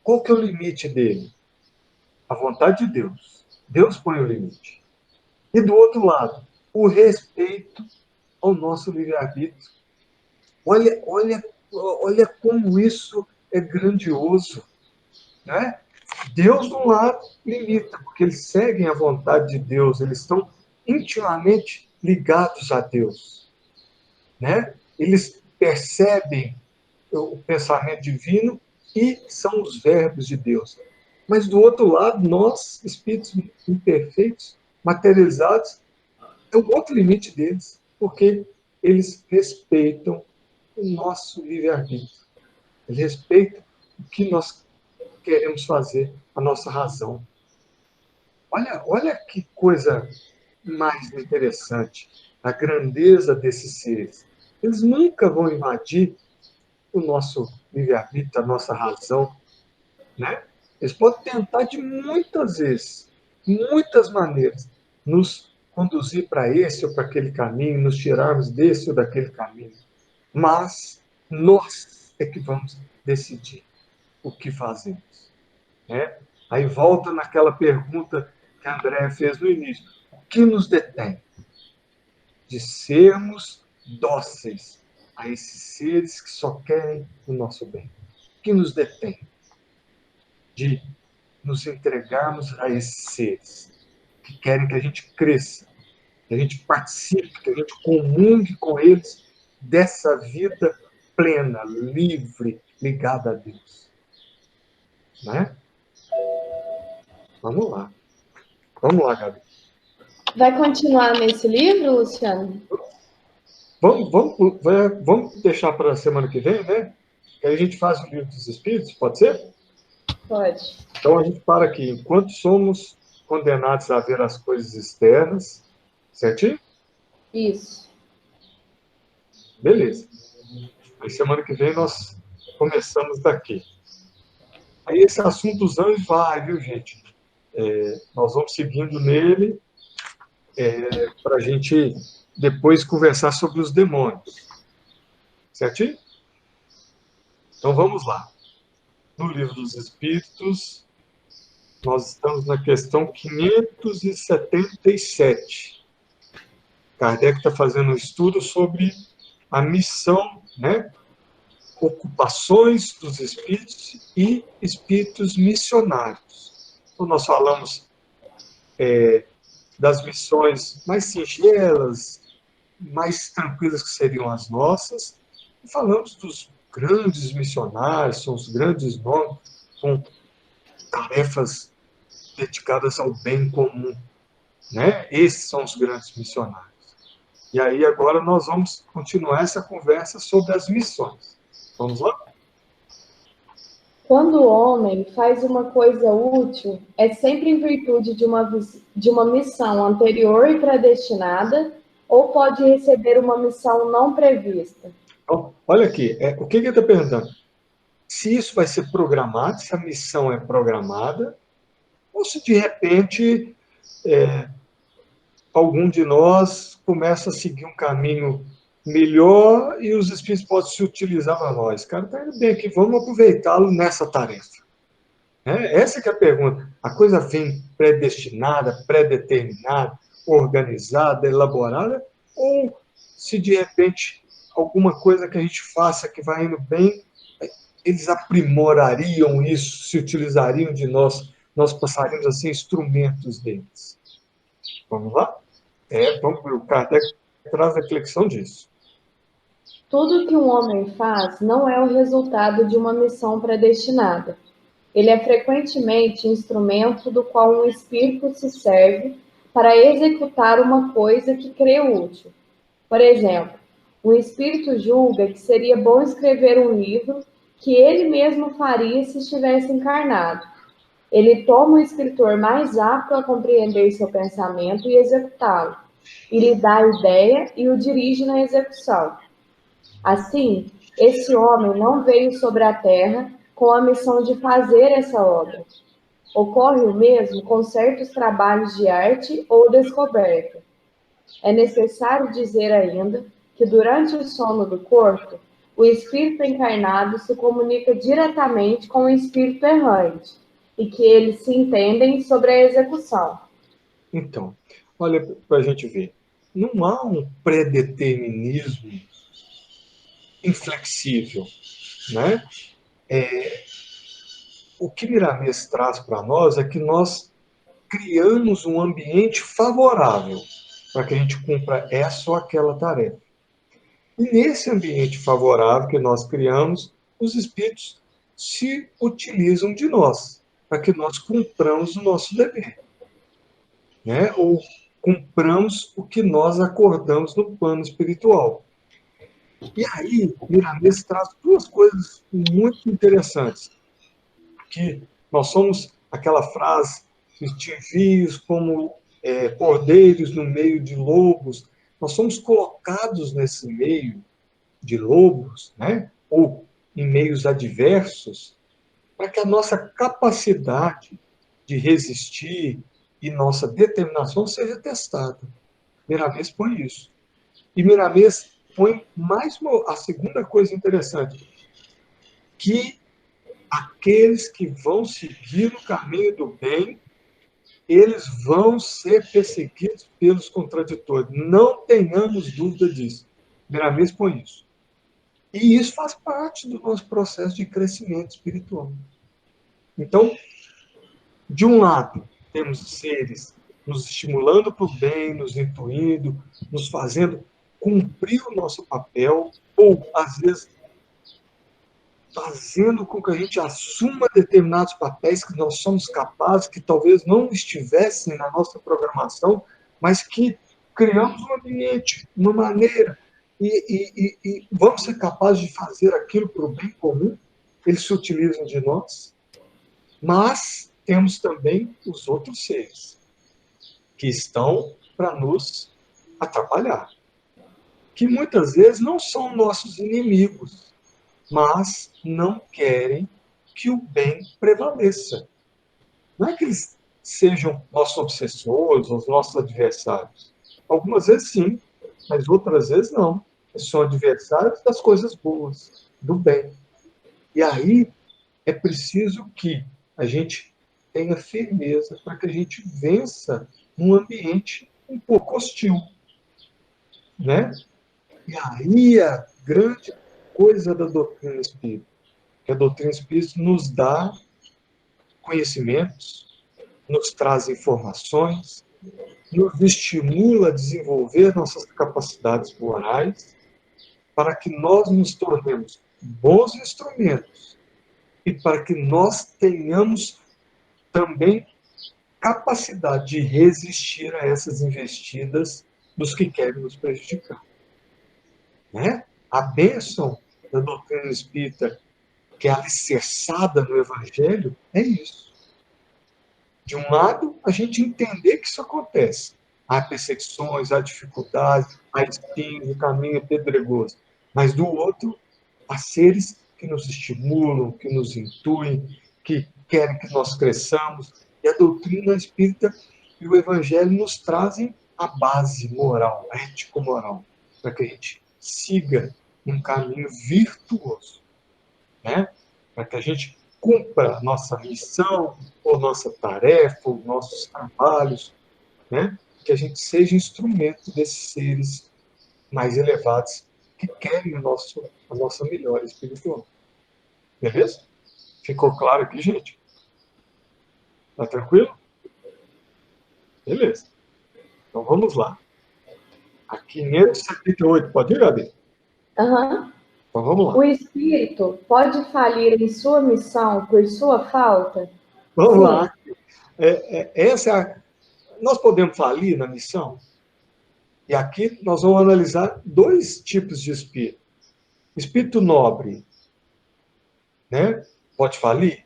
S1: Qual que é o limite dele? A vontade de Deus. Deus põe o limite. E do outro lado, o respeito ao nosso livre-arbítrio. Olha como isso é grandioso. Né? Deus, de um lado, limita, porque eles seguem a vontade de Deus, eles estão intimamente ligados a Deus. Né? Eles percebem o pensamento divino e são os verbos de Deus. Mas, do outro lado, nós, espíritos imperfeitos, materializados, é o outro limite deles, porque eles respeitam o nosso livre-arbítrio. Eles respeitam o que nós queremos fazer, a nossa razão. Olha que coisa mais interessante, a grandeza desses seres. Eles nunca vão invadir o nosso livre-arbítrio, a nossa razão. Né? Eles podem tentar de muitas vezes, muitas maneiras, nos conduzir para esse ou para aquele caminho, nos tirarmos desse ou daquele caminho. Mas nós é que vamos decidir o que fazemos. Né? Aí volta naquela pergunta que a Andréa fez no início. O que nos detém? De sermos dóceis a esses seres que só querem o nosso bem. O que nos detém? De nos entregarmos a esses seres que querem que a gente cresça, que a gente participe, que a gente comungue com eles dessa vida plena, livre, ligada a Deus. Né? Vamos lá. Vamos lá, Gabi.
S4: Vai continuar nesse livro, Luciano?
S1: Vamos deixar para a semana que vem, né? Que aí a gente faz o livro dos Espíritos, pode ser?
S4: Pode.
S1: Então a gente para aqui. Enquanto somos condenados a ver as coisas externas, certinho?
S4: Isso.
S1: Beleza. Aí semana que vem nós começamos daqui. Aí esse assunto dos anjos vai, viu, gente? Nós vamos seguindo nele para a gente depois conversar sobre os demônios. Certinho? Então vamos lá. No Livro dos Espíritos, nós estamos na questão 577. Kardec está fazendo um estudo sobre a missão, né? Ocupações dos espíritos e espíritos missionários. Então, nós falamos das missões mais singelas, mais tranquilas que seriam as nossas, e falamos dos grandes missionários, são os grandes nomes, com tarefas dedicadas ao bem comum. Né? Esses são os grandes missionários. E aí agora nós vamos continuar essa conversa sobre as missões. Vamos lá?
S4: Quando o homem faz uma coisa útil, é sempre em virtude de uma missão anterior e predestinada, ou pode receber uma missão não prevista?
S1: Então, olha aqui, o que ele está perguntando? Se isso vai ser programado, se a missão é programada, ou se de repente algum de nós começa a seguir um caminho melhor e os espíritos podem se utilizar para nós. Cara, está indo bem aqui, vamos aproveitá-lo nessa tarefa. Essa que é a pergunta. A coisa vem predestinada, predeterminada, organizada, elaborada, ou se de repente alguma coisa que a gente faça que vai indo bem, eles aprimorariam isso, se utilizariam de nós, nós passaríamos a ser instrumentos deles. Vamos lá? O Kardec traz a reflexão disso.
S4: Tudo que um homem faz não é o resultado de uma missão predestinada. Ele é frequentemente instrumento do qual um espírito se serve para executar uma coisa que crê útil. Por exemplo, um espírito julga que seria bom escrever um livro que ele mesmo faria se estivesse encarnado. Ele toma o escritor mais apto a compreender seu pensamento e executá-lo, e lhe dá a ideia e o dirige na execução. Assim, esse homem não veio sobre a terra com a missão de fazer essa obra. Ocorre o mesmo com certos trabalhos de arte ou descoberta. É necessário dizer ainda que durante o sono do corpo, o espírito encarnado se comunica diretamente com o espírito errante e que eles se entendem sobre a execução.
S1: Então, olha para a gente ver. Não há um predeterminismo inflexível, né? O que Miramês traz para nós é que nós criamos um ambiente favorável para que a gente cumpra essa ou aquela tarefa. E nesse ambiente favorável que nós criamos, os espíritos se utilizam de nós, para que nós cumpramos o nosso dever, né? Ou cumpramos o que nós acordamos no plano espiritual. E aí, Miramês traz duas coisas muito interessantes. Que nós somos aquela frase, que te envios como cordeiros no meio de lobos. Nós somos colocados nesse meio de lobos, né? Ou em meios adversos, para que a nossa capacidade de resistir e nossa determinação seja testada. Miramês põe isso. E Miramês põe mais a segunda coisa interessante, que aqueles que vão seguir o caminho do bem, eles vão ser perseguidos pelos contraditores. Não tenhamos dúvida disso. Miramês põe isso. E isso faz parte do nosso processo de crescimento espiritual. Então, de um lado, temos seres nos estimulando para o bem, nos intuindo, nos fazendo cumprir o nosso papel, ou, às vezes, fazendo com que a gente assuma determinados papéis que nós somos capazes, que talvez não estivessem na nossa programação, mas que criamos um ambiente, uma maneira, e vamos ser capazes de fazer aquilo para o bem comum. Eles se utilizam de nós, mas temos também os outros seres que estão para nos atrapalhar, que muitas vezes não são nossos inimigos, mas não querem que o bem prevaleça. Não é que eles sejam nossos obsessores, os nossos adversários. Algumas vezes sim, mas outras vezes não. Eles são adversários das coisas boas, do bem. E aí é preciso que a gente tenha firmeza para que a gente vença num ambiente um pouco hostil, né? E aí a grande coisa da doutrina espírita, que a doutrina espírita nos dá conhecimentos, nos traz informações, nos estimula a desenvolver nossas capacidades morais, para que nós nos tornemos bons instrumentos e para que nós tenhamos também capacidade de resistir a essas investidas dos que querem nos prejudicar. Né? A bênção da doutrina espírita, que é alicerçada no Evangelho, é isso. De um lado, a gente entender que isso acontece. Há perseguições, há dificuldades, há espinhos, o caminho é pedregoso. Mas do outro, há seres que nos estimulam, que nos intuem, que querem que nós cresçamos. E a doutrina espírita e o Evangelho nos trazem a base moral, ético-moral, para que a gente siga um caminho virtuoso, né? Para que a gente cumpra a nossa missão, ou nossa tarefa, ou nossos trabalhos, né? Que a gente seja instrumento desses seres mais elevados que querem a nossa melhora espiritual. Beleza? Ficou claro aqui, gente? Tá tranquilo? Beleza. Então vamos lá. A 578, pode ir, Gabi?
S4: Aham.
S1: Então vamos lá.
S4: O espírito pode falir em sua missão por sua falta?
S1: Vamos
S4: Sim.
S1: lá. Nós podemos falir na missão? E aqui nós vamos analisar dois tipos de espírito. Espírito nobre, né? Pode falir?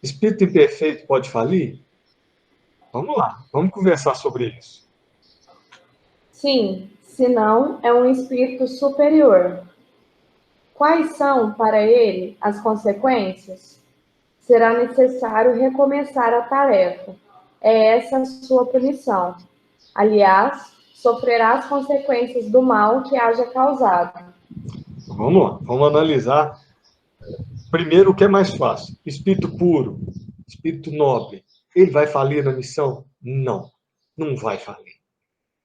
S1: Espírito imperfeito pode falir? Vamos lá, vamos conversar sobre isso.
S4: Sim, senão é um espírito superior. Quais são, para ele, as consequências? Será necessário recomeçar a tarefa. É essa a sua punição. Aliás, sofrerá as consequências do mal que haja causado.
S1: Vamos lá, vamos analisar primeiro o que é mais fácil. Espírito puro, espírito nobre, ele vai falir na missão? Não, não vai falir.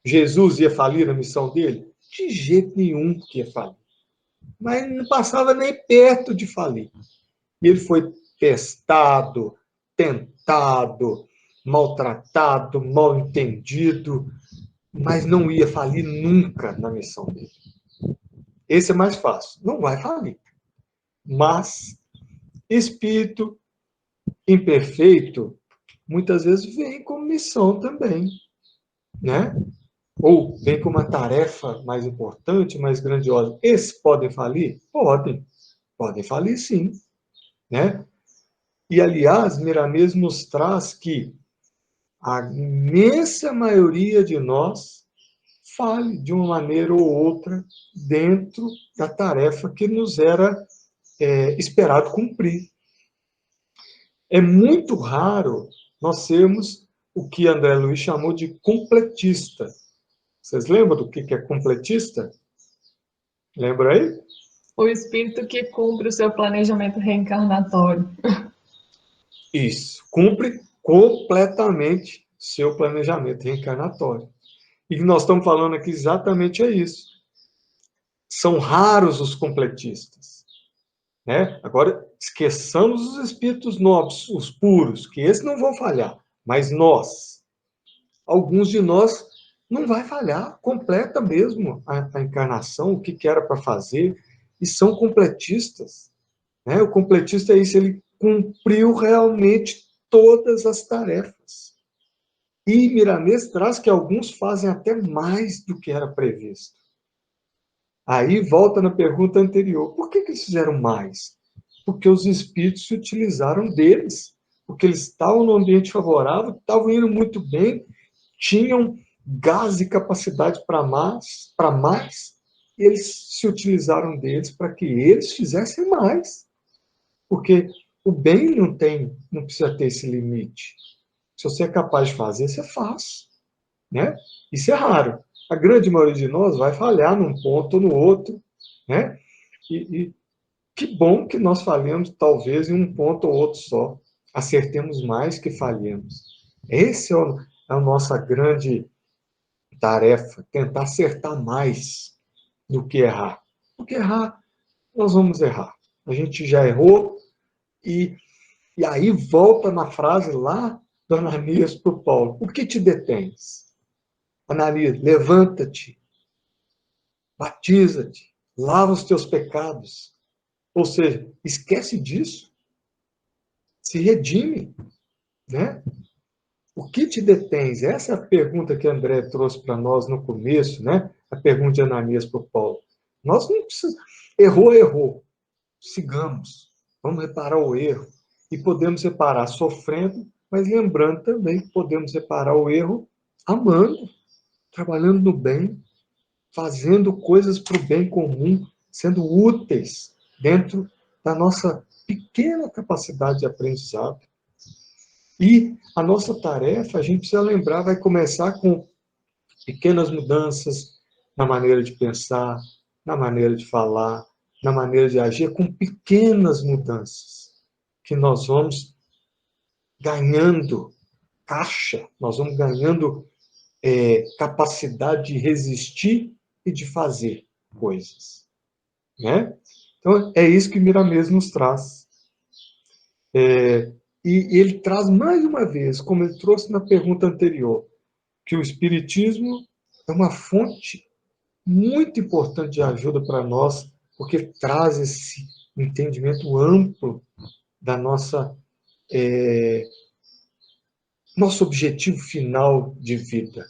S1: Jesus ia falir na missão dele? De jeito nenhum que ia falir. Mas não passava nem perto de falir. E ele foi testado, tentado, maltratado, mal entendido, mas não ia falir nunca na missão dele. Esse é mais fácil. Não vai falir. Mas espírito imperfeito muitas vezes vem com missão também, né? Ou vem com uma tarefa mais importante, mais grandiosa. Esses podem falir? Podem. Podem falir, sim. Né? E, aliás, Miramês nos traz que a imensa maioria de nós fale de uma maneira ou outra dentro da tarefa que nos era esperado cumprir. É muito raro nós sermos o que André Luiz chamou de completista. Vocês lembram do que é completista? Lembra aí?
S5: O espírito que cumpre o seu planejamento reencarnatório.
S1: Isso. Cumpre completamente seu planejamento reencarnatório. E nós estamos falando aqui exatamente isso. São raros os completistas. Né? Agora, esqueçamos os espíritos nobres, os puros, que esses não vão falhar. Mas nós, alguns de nós, não vai falhar, completa mesmo a encarnação, o que era para fazer, e são completistas. Né? O completista é isso, ele cumpriu realmente todas as tarefas. E Miramês traz que alguns fazem até mais do que era previsto. Aí volta na pergunta anterior, por que eles fizeram mais? Porque os espíritos se utilizaram deles, porque eles estavam no ambiente favorável, estavam indo muito bem, tinham gás e capacidade para mais, e eles se utilizaram deles para que eles fizessem mais. Porque o bem não precisa ter esse limite. Se você é capaz de fazer, você faz. Né? Isso é raro. A grande maioria de nós vai falhar num ponto ou no outro. Né? E que bom que nós falhamos, talvez, em um ponto ou outro só. Acertemos mais que falhemos. Essa é a nossa grande tarefa, tentar acertar mais do que errar. Porque errar, nós vamos errar. A gente já errou, e aí volta na frase lá do Ananias para o Paulo. O que te detens? Ananias, levanta-te, batiza-te, lava os teus pecados. Ou seja, esquece disso. Se redime. Né? O que te detens? Essa é a pergunta que André trouxe para nós no começo, né? A pergunta de Ananias para o Paulo. Nós não precisamos... Errou. Sigamos. Vamos reparar o erro. E podemos reparar sofrendo, mas lembrando também que podemos reparar o erro amando, trabalhando no bem, fazendo coisas para o bem comum, sendo úteis dentro da nossa pequena capacidade de aprendizado. E a nossa tarefa, a gente precisa lembrar, vai começar com pequenas mudanças na maneira de pensar, na maneira de falar, na maneira de agir, com pequenas mudanças que nós vamos ganhando caixa, nós vamos ganhando capacidade de resistir e de fazer coisas. Né? Então, é isso que Miramês nos traz. E ele traz mais uma vez, como ele trouxe na pergunta anterior, que o Espiritismo é uma fonte muito importante de ajuda para nós, porque traz esse entendimento amplo da nosso objetivo final de vida,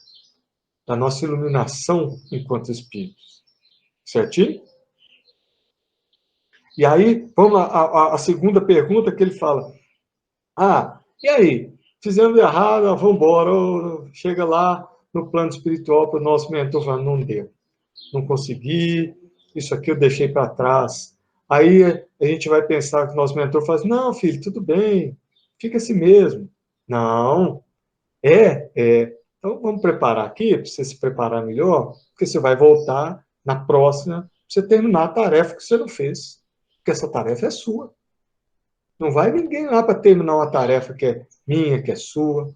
S1: da nossa iluminação enquanto espíritos. Certinho? E aí, vamos lá, a segunda pergunta que ele fala. E aí? Fizemos errado, vamos embora. Chega lá no plano espiritual para o nosso mentor fala, não deu. Não consegui, isso aqui eu deixei para trás. Aí a gente vai pensar que o nosso mentor fala, não, filho, tudo bem, fica assim mesmo. Não, então vamos preparar aqui, para você se preparar melhor, porque você vai voltar na próxima, para você terminar a tarefa que você não fez. Porque essa tarefa é sua. Não vai ninguém lá para terminar uma tarefa que é minha, que é sua.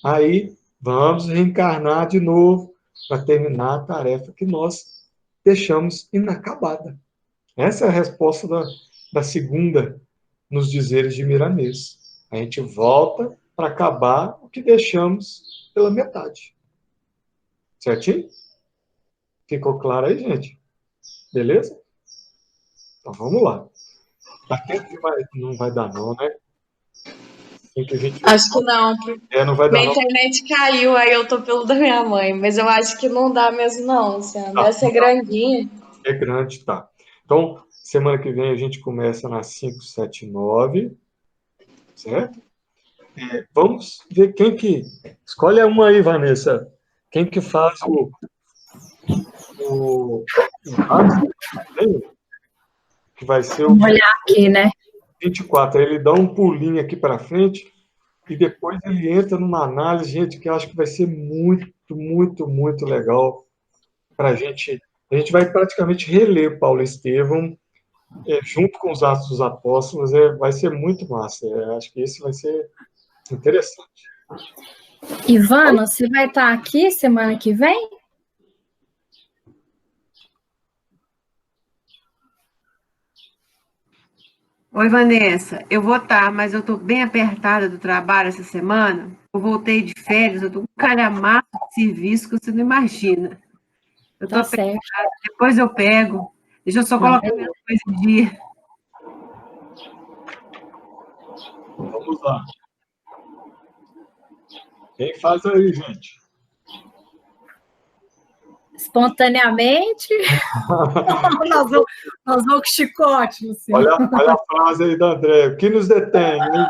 S1: Aí vamos reencarnar de novo para terminar a tarefa que nós deixamos inacabada. Essa é a resposta da segunda nos dizeres de Miramês. A gente volta para acabar o que deixamos pela metade. Certinho? Ficou claro aí, gente? Beleza? Então vamos lá. Não vai dar não, né?
S4: Acho que não.
S1: Não vai dar
S4: Minha
S1: não.
S4: internet caiu, aí eu tô pelo da minha mãe. Mas eu acho que não dá mesmo, não, Luciano.
S1: Tá.
S4: Essa é grandinha.
S1: É grande, tá. Então, semana que vem a gente começa na 579, certo? Vamos ver quem que... Escolhe uma aí, Vanessa. Quem que faz o que vai ser o...
S6: Vamos olhar aqui, né?
S1: 24. Aí ele dá um pulinho aqui para frente e depois ele entra numa análise, gente, que eu acho que vai ser muito, muito, muito legal para a gente. A gente vai praticamente reler Paulo Estevão junto com os Atos dos Apóstolos. Vai ser muito massa. Acho que esse vai ser interessante.
S6: Ivana, você vai estar aqui semana que vem?
S7: Oi, Vanessa. Eu vou estar, mas eu estou bem apertada do trabalho essa semana. Eu voltei de férias, eu estou com um calhamaço de serviço que você não imagina. Eu estou apertada, depois eu pego. Deixa eu só colocar minhas coisas em dia.
S1: Vamos lá. Quem faz aí, gente?
S6: Espontaneamente? nós vamos com chicote, Luciano.
S1: Olha a frase aí da André. O que nos detém, hein?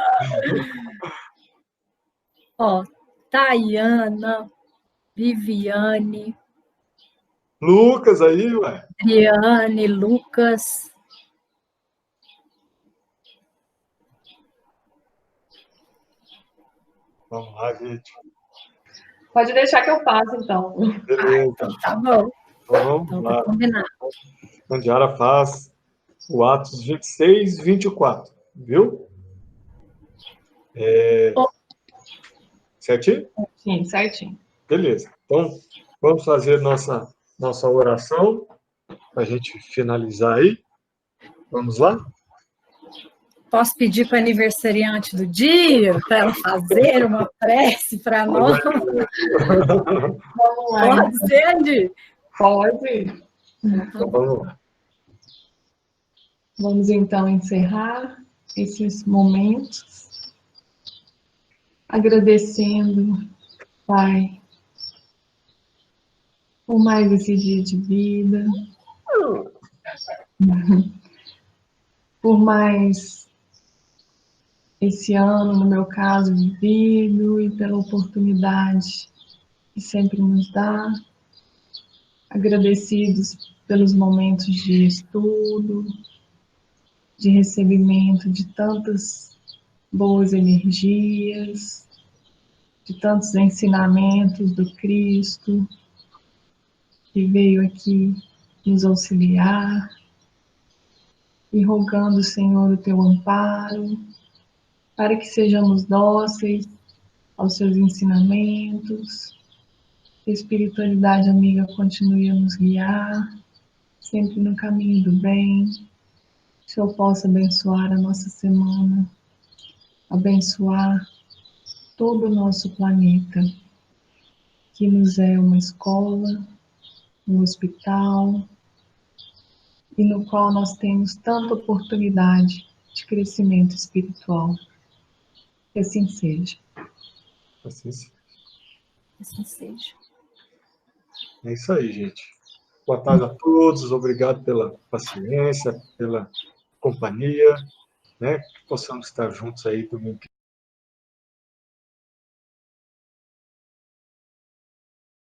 S6: Tayana, Viviane,
S1: Lucas aí, ué.
S6: Adriane, Lucas.
S1: Vamos lá, gente.
S5: Pode deixar que eu faço, então.
S1: Beleza.
S6: Tá bom.
S1: Vamos lá.
S6: Combinado.
S1: Candiara faz o Atos 26, 24. Viu? Certinho?
S5: Sim, certinho.
S1: Beleza. Então, vamos fazer nossa oração para a gente finalizar aí. Vamos lá?
S6: Posso pedir para a aniversariante do dia, para ela fazer uma prece para nós?
S5: Vamos lá.
S6: Pode ser, Andy?
S5: Pode.
S1: Então, vamos lá.
S5: Vamos, então, encerrar esses momentos, agradecendo, Pai, por mais esse dia de vida, por mais esse ano, no meu caso, vivido e pela oportunidade que sempre nos dá, agradecidos pelos momentos de estudo, de recebimento de tantas boas energias, de tantos ensinamentos do Cristo, que veio aqui nos auxiliar, e rogando, Senhor, o teu amparo, para que sejamos dóceis aos seus ensinamentos, que a espiritualidade amiga continue a nos guiar, sempre no caminho do bem. Que o Senhor possa abençoar a nossa semana, abençoar todo o nosso planeta, que nos é uma escola no hospital, e no qual nós temos tanta oportunidade de crescimento espiritual. Que assim seja.
S1: Assim sim.
S6: Assim seja.
S1: É isso aí, gente. Boa tarde a todos, obrigado pela paciência, pela companhia, né? Que possamos estar juntos aí domingo.